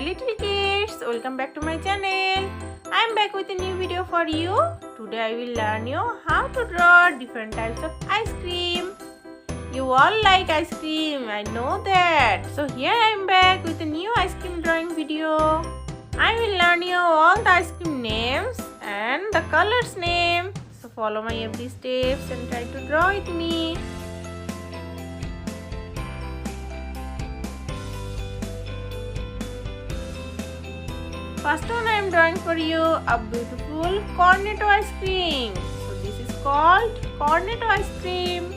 my little kids, welcome back to my channel. I am back with a new video for you. Today I will learn you how to draw different types of ice cream. You all like ice cream, I know that. So here I am back with a new ice cream drawing video. I will learn you all the ice cream names and the colors name. So follow my every steps and try to draw with me. First one I am drawing for you a beautiful cornetto ice cream. So this is called cornetto ice cream.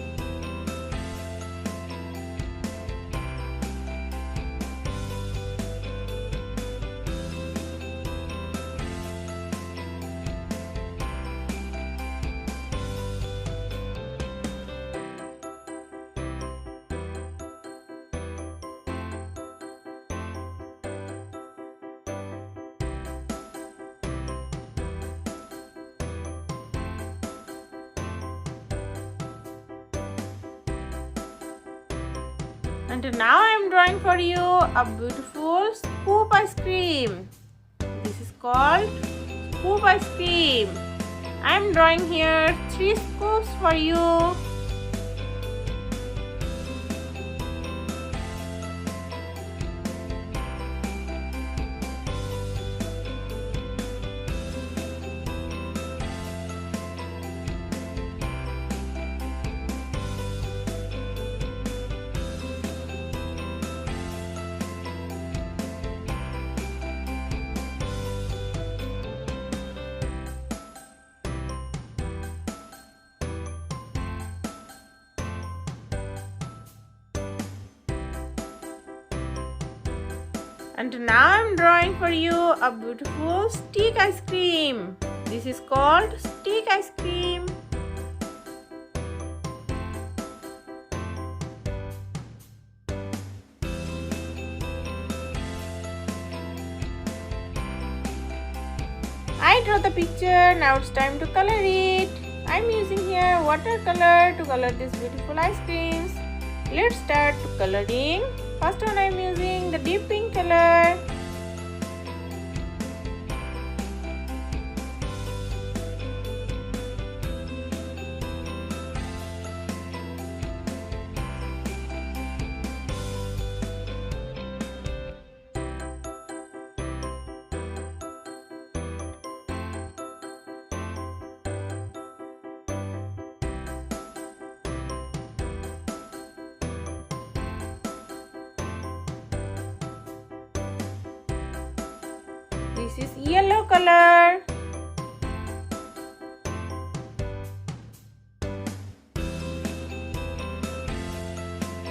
And now I am drawing for you a beautiful scoop ice cream. This is called scoop ice cream. I am drawing here 3 scoops for you. And now I am drawing for you a beautiful stick ice cream. This is called stick ice cream. I draw the picture, now it's time to color it. I am using here watercolor to color these beautiful ice creams. Let's start coloring. First one I am using the deep pink color. This is yellow color.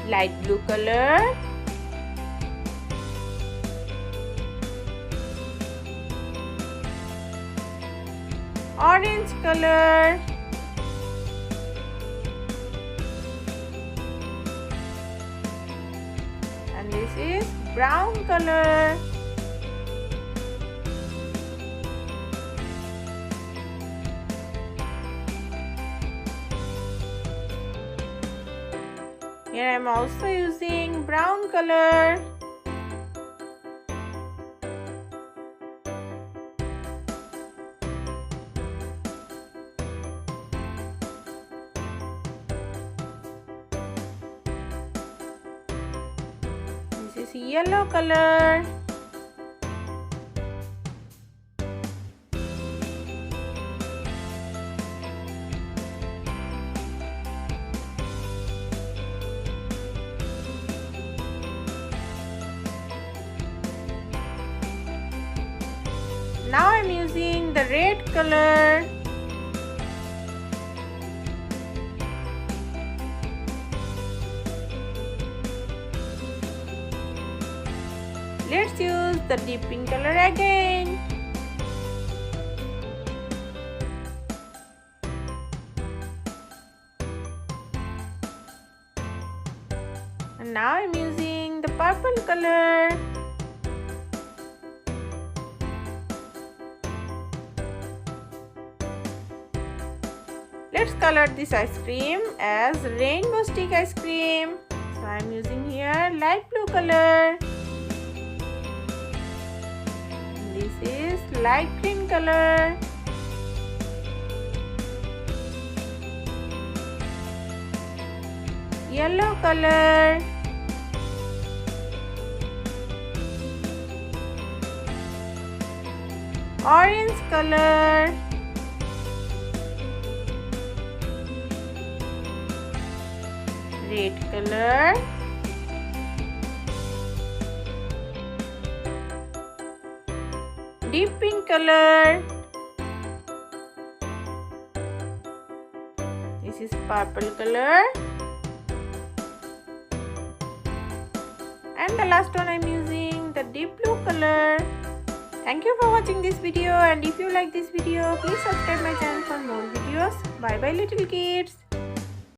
Light blue color. Orange color. And this is brown color. Here I am also using brown color. This is yellow color. Now I am using the red color. Let's use the deep pink color again. And now I am using the purple color. Let's color this ice cream as rainbow stick ice cream. So I am using here light blue color. This is light green color. Yellow color. Orange color. Red color. Deep pink color. This is purple color. And the last one I'm using the deep blue color. Thank you for watching this video, and if you like this video, please subscribe my channel for more videos. Bye bye little kids.